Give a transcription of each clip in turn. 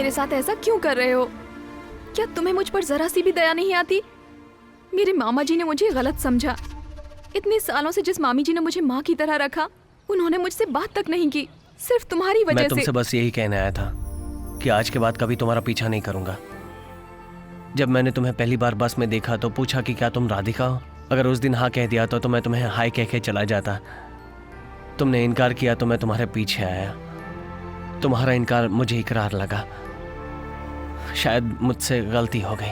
मेरे साथ ऐसा क्यों कर रहे हो? क्या तुम्हें मुझ पर जरा सी भी दया नहीं आती? मेरे मामा जी ने मुझे गलत समझा। इतने सालों से जिस मामी जी ने मुझे माँ की तरह रखा, उन्होंने मुझसे बात तक नहीं की, सिर्फ तुम्हारी वजह से। मैं तुमसे बस यही कहने आया था कि आज के बाद कभी तुम्हारा पीछा नहीं करूंगा। जब मैंने तुम्हें पहली बार बस में देखा तो पूछा कि क्या तुम राधिका हो। अगर उस दिन हाँ कह दिया तो मैं तुम्हें हाय कह के चला जाता। तुमने इनकार किया तो मैं तुम्हारे पीछे आया। तुम्हारा इनकार मुझे इकरार लगा। शायद मुझसे गलती हो गई।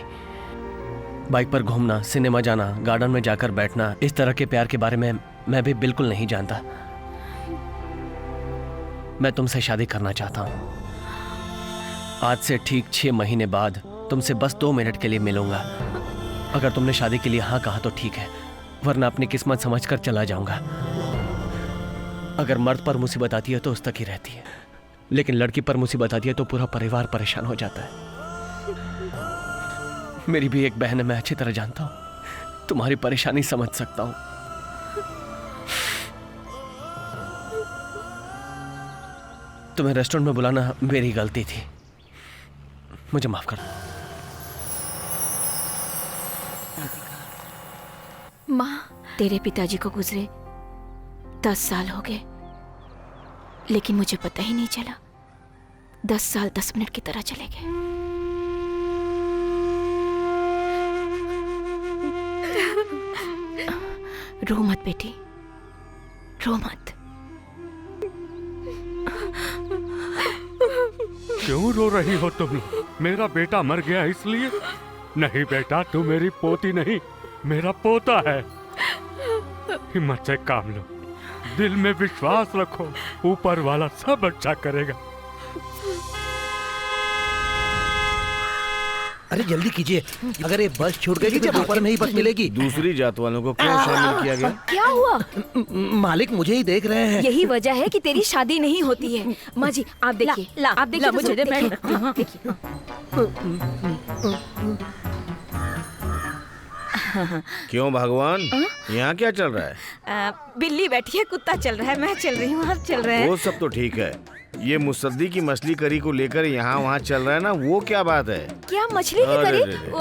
बाइक पर घूमना, सिनेमा जाना, गार्डन में जाकर बैठना, इस तरह के प्यार के बारे में मैं भी बिल्कुल नहीं जानता। मैं तुमसे शादी करना चाहता हूँ। आज से ठीक 6 महीने बाद तुमसे बस 2 मिनट के लिए मिलूंगा। अगर तुमने शादी के लिए हाँ कहा तो ठीक है, वरना अपनी किस्मत समझकर चला जाऊंगा। अगर मर्द पर मुसीबत आती है तो उस तक ही रहती है, लेकिन लड़की पर मुसीबत आती है तो पूरा परिवार परेशान हो जाता है। मेरी भी एक बहन है, मैं अच्छी तरह जानता हूं। तुम्हारी परेशानी समझ सकता हूं। तुम्हें रेस्टोरेंट में बुलाना मेरी गलती थी, मुझे माफ कर दो। माँ, तेरे पिताजी को गुजरे 10 साल हो गए, लेकिन मुझे पता ही नहीं चला। 10 साल 10 मिनट की तरह चले गए। रो मत बेटी, रो मत। क्यों रो रही हो तुम लोग? मेरा बेटा मर गया इसलिए? नहीं बेटा, तू मेरी पोती नहीं, मेरा पोता है। हिम्मत से काम लो, दिल में विश्वास रखो, ऊपर वाला सब अच्छा करेगा। अरे जल्दी कीजिए, अगर ये बस छूट गई तो ऊपर में ही बस मिलेगी। दूसरी जात वालों को क्यों शामिल किया गया? क्या हुआ? मालिक मुझे ही देख रहे हैं। यही वजह है कि तेरी शादी नहीं होती है। माँ जी आप देखिए, आप देखिए, मुझे देखिए। क्यों भगवान, यहाँ क्या चल रहा है? बिल्ली बैठी है, कुत्ता चल रहा है, मैं चल रही हूँ, आप चल रहे हैं। वो सब तो ठीक है, ये मुसद्दी की मछली करी को लेकर यहाँ वहाँ चल रहा है ना, वो क्या बात है? क्या मछली की अरे करी? रे रे।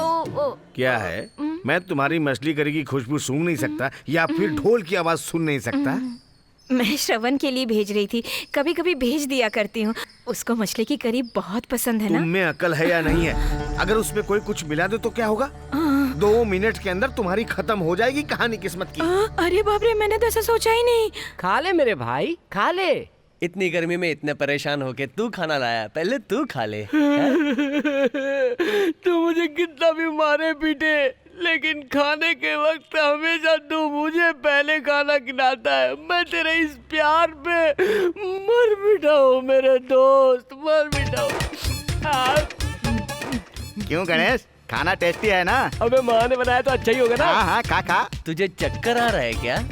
क्या है, मैं तुम्हारी मछली करी की खुशबू सूंघ नहीं सकता या फिर ढोल की आवाज सुन नहीं सकता? मैं श्रवण के लिए भेज रही थी, कभी कभी भेज दिया करती हूँ। उसको मछली की करी बहुत पसंद है ना। तुम में अकल है या नहीं है? अगर उसमें कोई कुछ मिला दे तो क्या होगा? 2 मिनट के अंदर तुम्हारी खत्म हो जाएगी कहानी किस्मत की। अरे बाप रे, मैंने तो ऐसा सोचा ही नहीं। खा ले मेरे भाई, खा ले। इतनी गर्मी में इतने परेशान होके तू खाना लाया, पहले तू खा ले। तू मुझे कितना भी मारे पीटे, लेकिन खाने के वक्त हमेशा तू मुझे पहले खाना खिलाता है। मैं तेरे इस प्यार पे मर मिटा हूँ मेरे दोस्त, मर मिटा हूँ। क्यों गणेश, खाना टेस्टी है ना? अबे माँ ने बनाया तो अच्छा ही होगा ना। हाँ हाँ, खा खा। तुझे चक्कर आ रहा है क्या?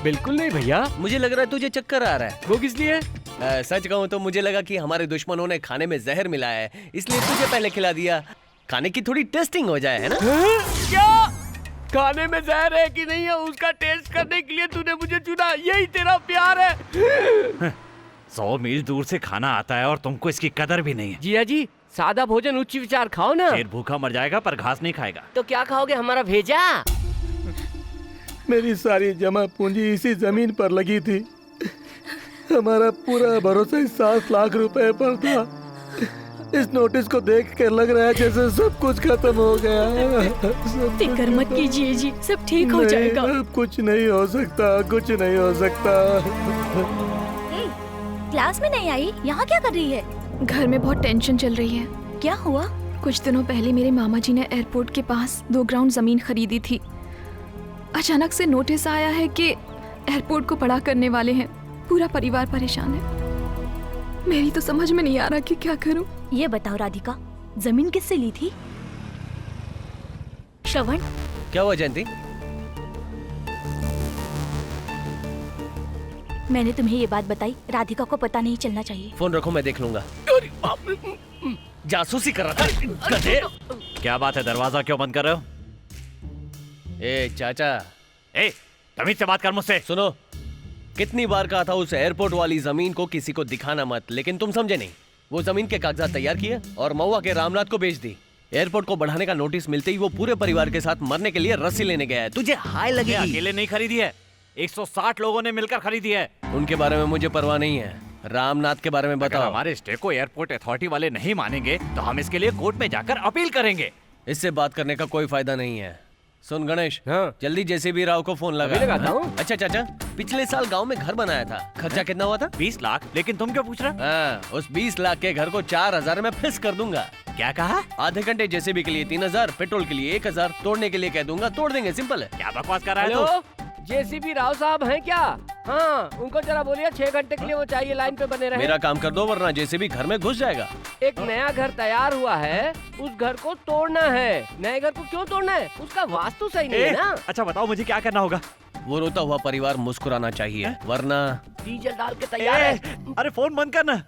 बिल्कुल नहीं भैया, मुझे लग रहा है तुझे चक्कर आ रहा है। वो किस लिए? सच कहूँ तो मुझे लगा कि हमारे दुश्मनों ने खाने में जहर मिलाया है, इसलिए तुझे पहले खिला दिया। खाने की थोड़ी टेस्टिंग हो जाए, है ना? क्या खाने में जहर है कि नहीं है, उसका टेस्ट करने के लिए तूने मुझे चुना? यही तेरा प्यार है? 100 मील दूर से खाना आता है और तुमको इसकी कदर भी नहीं है। जिया जी, सादा भोजन उच्च विचार खाओ ना। शेर भूखा मर जाएगा पर घास नहीं खाएगा। तो क्या खाओगे, हमारा भेजा? मेरी सारी जमा पूंजी इसी जमीन पर लगी थी। हमारा पूरा भरोसा इस 7 लाख रुपए पर था। इस नोटिस को देख कर लग रहा है जैसे सब कुछ खत्म हो गया। फिक्र मत कीजिए जी, सब ठीक हो जाएगा। अब कुछ नहीं हो सकता, कुछ नहीं हो सकता। क्लास में नहीं आई, यहाँ क्या कर रही है? घर में बहुत टेंशन चल रही है। क्या हुआ? कुछ दिनों पहले मेरे मामा जी ने एयरपोर्ट के पास 2 ग्राउंड जमीन खरीदी थी। अचानक से नोटिस आया है कि एयरपोर्ट को पड़ा करने वाले हैं। पूरा परिवार परेशान है। मेरी तो समझ में नहीं आ रहा कि क्या करूं। ये बताओ राधिका, जमीन किससे ली थी? श्रवण, क्या हुआ जयंती? मैंने तुम्हें ये बात बताई, राधिका को पता नहीं चलना चाहिए। फोन रखो, मैं देख लूंगा। जासूसी कर रहा था गधे। क्या बात है, दरवाजा क्यों बंद कर रहे हो? ए चाचा, ए तमीज से बात कर मुझसे। सुनो, कितनी बार कहा था उस एयरपोर्ट वाली जमीन को किसी को दिखाना मत, लेकिन तुम समझे नहीं। वो जमीन के कागजात तैयार किए और महुआ के रामनाथ को बेच दी। एयरपोर्ट को बढ़ाने का नोटिस मिलते ही वो पूरे परिवार के साथ मरने के लिए रस्सी लेने गया है। तुझे हाय ये लगेगी। अकेले नहीं खरीदी है, 160 लोगों ने मिलकर खरीदी है। उनके बारे में मुझे परवाह नहीं है, रामनाथ के बारे में अगर बताओ। हमारे स्टे को एयरपोर्ट अथॉरिटी वाले नहीं मानेंगे तो हम इसके लिए कोर्ट में जाकर अपील करेंगे। इससे बात करने का कोई फायदा नहीं है। सुन गणेश, हाँ। जल्दी जेसीबी राव को फोन लगा। अभी लगाता हूँ। अच्छा चाचा, पिछले साल गांव में घर बनाया था, खर्चा कितना हुआ था? 20 लाख। लेकिन तुम क्यों पूछ रहे? हाँ, उस 20 लाख के घर को 4000 में फिक्स कर दूंगा। क्या कहा? आधे घंटे जेसीबी के लिए 3000, पेट्रोल के लिए 1000, तोड़ने के लिए कह दूंगा, तोड़ देंगे, सिंपल है। क्या बकवास कर रहा है हेलो, तू? जेसीबी राव साहब हैं क्या? हाँ, उनको जरा बोलिए 6 घंटे के लिए वो चाहिए, लाइन पे बने रहे। मेरा काम कर दो वरना जेसीबी घर में घुस जाएगा। एक नया घर तैयार हुआ है, उस घर को तोड़ना है। नए घर को क्यों तोड़ना है? उसका वास्तु सही नहीं है ना। अच्छा बताओ मुझे क्या करना होगा? वो रोता हुआ परिवार मुस्कुराना चाहिए, वरना डीजल डाल के तैयार है। अरे फोन बंद करना।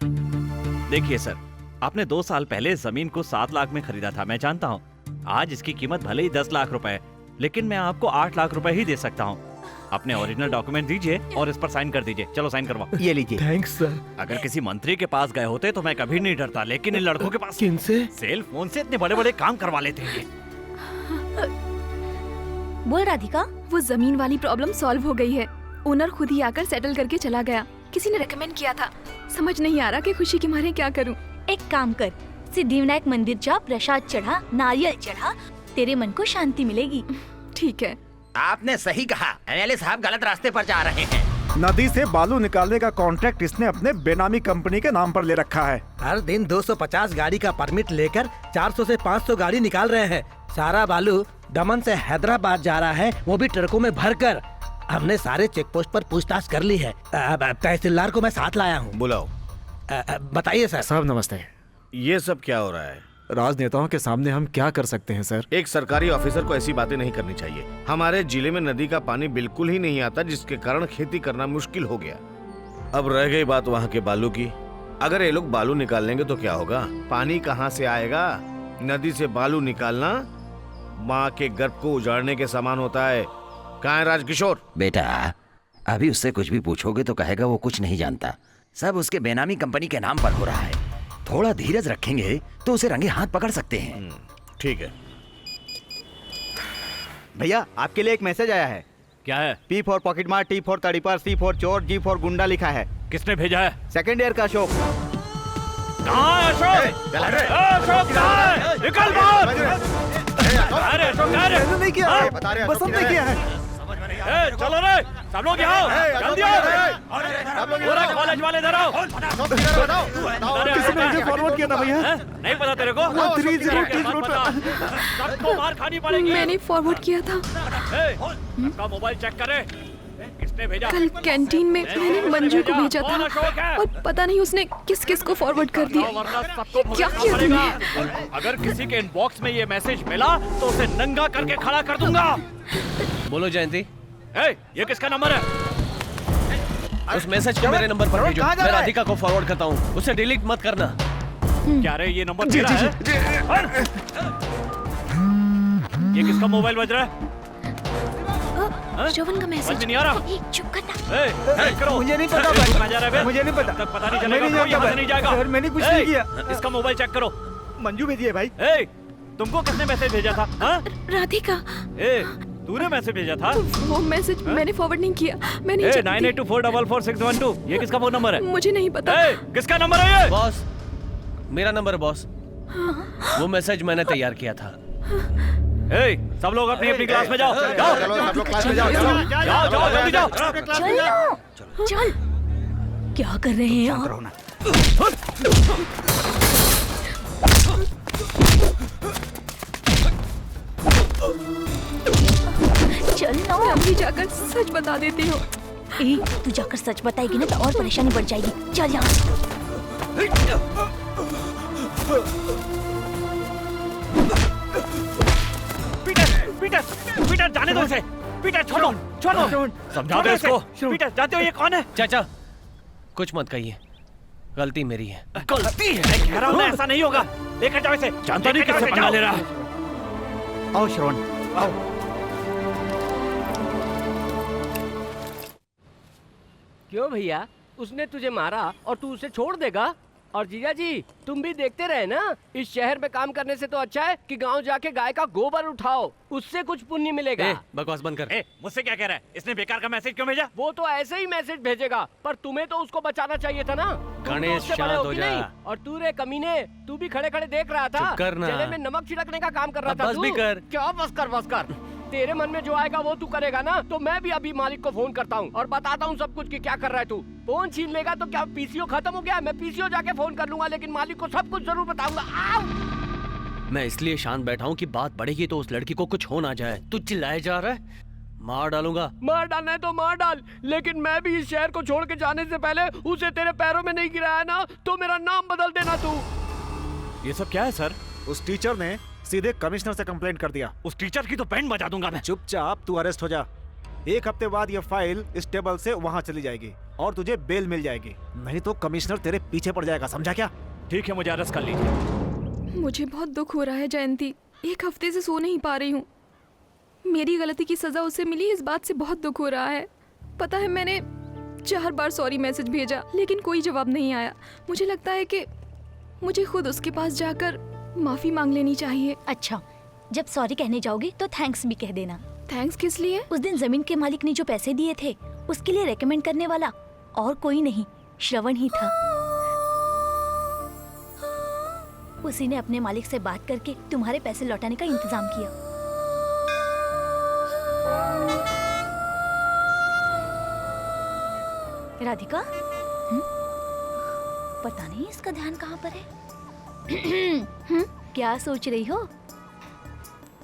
देखिए सर, आपने 2 साल पहले जमीन को 7 लाख में खरीदा था, मैं जानता हूँ। आज इसकी कीमत भले ही 10 लाख रुपए है, लेकिन मैं आपको 8 लाख रुपए ही दे सकता हूँ। अपने ओरिजिनल डॉक्यूमेंट दीजिए और इस पर साइन कर दीजिए। चलो साइन करवाओ। ये लीजिए। Thanks sir. अगर किसी मंत्री के पास गए होते तो मैं कभी नहीं डरता, लेकिन इन लड़कों के पास किनसे? सेल फोन से इतने बड़े बड़े काम करवा लेते हैं। बोल राधिका। वो जमीन वाली प्रॉब्लम सॉल्व हो गई है। ओनर खुद ही आकर सेटल करके चला गया। किसी ने रेकमेंड किया था। समझ नहीं आ रहा कि खुशी के मारे क्या करूं। एक काम कर, सिद्धिविनायक मंदिर जा, प्रसाद चढ़ा, नारियल चढ़ा, तेरे मन को शांति मिलेगी। ठीक है। आपने सही कहा, एमएलए साहब गलत रास्ते पर जा रहे हैं। नदी से बालू निकालने का कॉन्ट्रैक्ट इसने अपने बेनामी कंपनी के नाम पर ले रखा है। हर दिन 250 गाड़ी का परमिट लेकर 400 से 500 गाड़ी निकाल रहे हैं। सारा बालू दमन से हैदराबाद जा रहा है, वो भी ट्रकों में भरकर। हमने सारे चेक पोस्ट पर पूछताछ कर ली है। तहसीलदार को मैं साथ लाया हूँ। बुलाओ। बताइए सर। साहब नमस्ते। ये सब क्या हो रहा है? राजनेताओं के सामने हम क्या कर सकते हैं सर? एक सरकारी ऑफिसर को ऐसी बातें नहीं करनी चाहिए। हमारे जिले में नदी का पानी बिल्कुल ही नहीं आता, जिसके कारण खेती करना मुश्किल हो गया। अब रह गई बात वहाँ के बालू की। अगर ये लोग बालू निकाल लेंगे तो क्या होगा? पानी कहाँ से आएगा? नदी से बालू निकालना माँ के गर्भ को उजाड़ने के समान होता है। कहाँ है राजकिशोर? बेटा, अभी उससे कुछ भी पूछोगे तो कहेगा वो कुछ नहीं जानता। सब उसके बेनामी कंपनी के नाम पर हो रहा है। थोड़ा धीरज रखेंगे तो उसे रंगे हाथ पकड़ सकते हैं। ठीक है। भैया, आपके लिए एक मैसेज आया है। क्या है? P फॉर पॉकेट मार, T फॉर तड़ीपार, C फॉर चोर, G फॉर गुंडा लिखा है। किसने भेजा है? सेकंड ईयर का अशोक। कहाँ है अशोक? अशोक कहाँ है? निकल बाहर! अरे अशोक कहाँ है? नहीं किया, बसंत ने किया है। चलो रे, सब लोग यहाँ आओ, जल्दी आओ। पूरा कॉलेज वाले इधर आओ। किसी ने मुझे फॉरवर्ड किया था भैया। नहीं पता तेरे को? 30 सबको मार खानी पड़ेगी। मैंने फॉरवर्ड किया था। सबका मोबाइल चेक करे। किसने भेजा? कल कैंटीन में मैंने मंजू को भेजा कौन अशोक है? था और पता नहीं उसने किस किस को फॉरवर्ड कर दिया। वरना सबको क्या भुगतना किया पड़ेगा। तुमने? अगर किसी के इनबॉक्स में ये मैसेज मिला तो उसे नंगा करके खड़ा कर दूंगा। बोलो जयंती। ये किसका नंबर है? उस मैसेज को मेरे नंबर पर भेजो। मैं राधिका को फॉरवर्ड करता हूँ, उसे डिलीट मत करना। क्या रे, ये नंबर तेरा है? ये किसका मोबाइल बज रहा है? श्रवण का मैसेज। समझ नहीं आ रहा। चुप करना। चेक करो। मुझे नहीं पता कहाँ जा रहा है बे? मुझे नहीं पता। तब पता नहीं मैं चलेगा, नहीं कोई यहाँ जानता से नहीं जाएगा। सर, मैंने कुछ नहीं किया। इसका मोबाइल चेक करो। मंजू भेजी है भाई। तुमको किसने मैसेज भेजा था? हाँ? राधिका। तूने मैसेज भेजा था? वो मैसेज मैंने फॉरवर्ड नहीं किया। मैं नहीं जानती। 9824444612। ये किसका फोन नंबर है? मुझे नहीं पता। किसका नंबर है ये? बॉस, मेरा नंबर है बॉस। वो मैसेज मैंने तैयार किया था। सब लोग अपनी अपनी क्लास में जाओ। जाओ, चलो सब लोग क्लास में जाओ। जाओ, जाओ, जल्दी जाओ। चल, क्या कर रहे हैं आप? चल ना। मैं अभी जाकर सच बता देती हूँ। तू जाकर सच बताएगी ना तो और परेशानी बढ़ जाएगी। चल यहाँ। पीटर, जाने दो इसे। पीटर, छोड़ो, छोड़ो। समझा दो इसको। पीटर, जानते हो ये कौन है? चाचा, कुछ मत कहिए, गलती मेरी है। गलती है? मैं कह रहा हूँ ना, ऐसा नहीं होगा। लेकर जाओ इसे। जानता नहीं किससे पंगा ले रहा है। आओ श्रवण, आओ। क्यों भैया, उसने तुझे मारा और तू उसे छोड़ देगा? और जीजा जी तुम भी देखते रहे ना, इस शहर में काम करने से तो अच्छा है कि गांव जाके गाय का गोबर उठाओ, उससे कुछ पुण्य मिलेगा। बकवास बंद कर। मुझसे क्या कह रहा है? इसने बेकार का मैसेज क्यों भेजा? वो तो ऐसे ही मैसेज भेजेगा, पर तुम्हें तो उसको बचाना चाहिए था ना। गणेश, शांत हो जा। और तू रे कमीने, तू भी खड़े खड़े देख रहा था, चुप कर ना। जले में नमक छिड़कने का काम कर रहा अब था। बस भी कर। क्या बस कर। तेरे मन में जो आएगा वो तू करेगा ना, तो मैं भी अभी मालिक को फोन करता हूँ और बताता हूँ सब कुछ कि क्या कर रहा है तू। फोन छीन लेगा तो क्या पीसीओ खत्म हो गया? मैं पीसीओ जाके फोन कर लूंगा, लेकिन मालिक को सब कुछ जरूर बताऊंगा। मैं इसलिए शांत बैठा हूँ कि बात बढ़ेगी तो उस लड़की को कुछ हो ना जाए। तू चिल्लाए जा रहा है, मार डालूंगा। मार डालना है तो मार डाल, लेकिन मैं भी इस शहर को छोड़ के जाने से पहले उसे तेरे पैरों में नहीं गिराया ना, तो मेरा नाम बदल देना तू। ये सब क्या है सर? उस टीचर ने सीधे कमिश्नर से कंप्लेंट कर दिया। उस टीचर की तो बैंड बजा दूंगा मैं। चुपचाप तू अरेस्ट हो जा। 1 हफ्ते बाद ये फाइल इस टेबल से वहाँ चली जाएगी और तुझे बेल मिल जाएगी, नहीं तो कमिश्नर तेरे पीछे पड़ जाएगा, समझा क्या? ठीक है, मुझे अरेस्ट कर लीजिए। मुझे बहुत दुख हो रहा है जयंती, 1 हफ्ते से सो नहीं पा रही हूँ। मेरी गलती की सजा उसे मिली, इस बात से बहुत दुख हो रहा है। पता है मैंने 4 बार सॉरी मैसेज भेजा, लेकिन कोई जवाब नहीं आया। मुझे लगता है कि मुझे खुद उसके पास जाकर माफी मांग लेनी चाहिए। अच्छा, जब सॉरी कहने जाओगी तो थैंक्स भी कह देना। थैंक्स किस लिए? उस दिन जमीन के मालिक ने जो पैसे दिए थे उसके लिए रेकमेंड करने वाला और कोई नहीं, श्रवण ही था। उसी ने अपने मालिक से बात करके तुम्हारे पैसे लौटाने का इंतजाम किया। राधिका, पता नहीं इसका ध्यान कहाँ पर है। क्या सोच रही हो?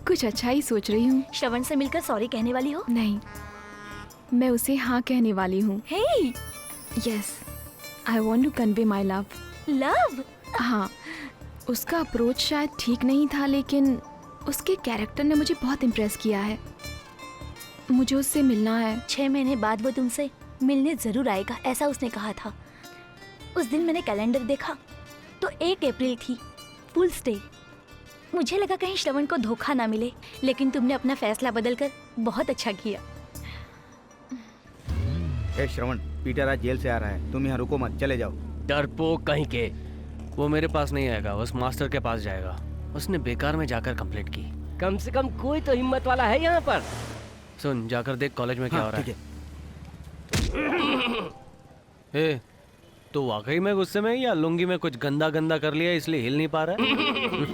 कुछ अच्छा ही सोच रही हूँ। श्रवण से मिलकर सॉरी कहने वाली हो? नहीं, मैं उसे हाँ कहने वाली हूँ। Hey, yes, I want to convey my love. Love? हाँ, उसका अप्रोच शायद ठीक नहीं था, लेकिन उसके कैरेक्टर ने मुझे बहुत इम्प्रेस किया है। मुझे उससे मिलना है। 6 महीने बाद वो तुमसे मिलने जरूर आएगा, ऐसा उसने कहा था। उस दिन मैंने कैलेंडर देखा तो 1 अप्रैल थी, फूल्स डे। मुझे लगा कहीं श्रवण को धोखा ना मिले, लेकिन तुमने अपना फैसला बदलकर बहुत अच्छा किया। ए श्रवण, पीटर आज जेल से आ रहा है, तुम यहाँ रुको मत, चले जाओ। डरपोक कहीं के, वो मेरे पास नहीं आएगा, उस मास्टर के पास जाएगा। उसने बेकार में जाकर कंप्लेंट की। कम से कम कोई तो हिम्मत वाला है यहाँ पर। सुन, जाकर देख कॉलेज में क्या हो रहा है। तो वाकई में गुस्से में या लुंगी में कुछ गंदा गंदा कर लिया इसलिए हिल नहीं पा रहा है?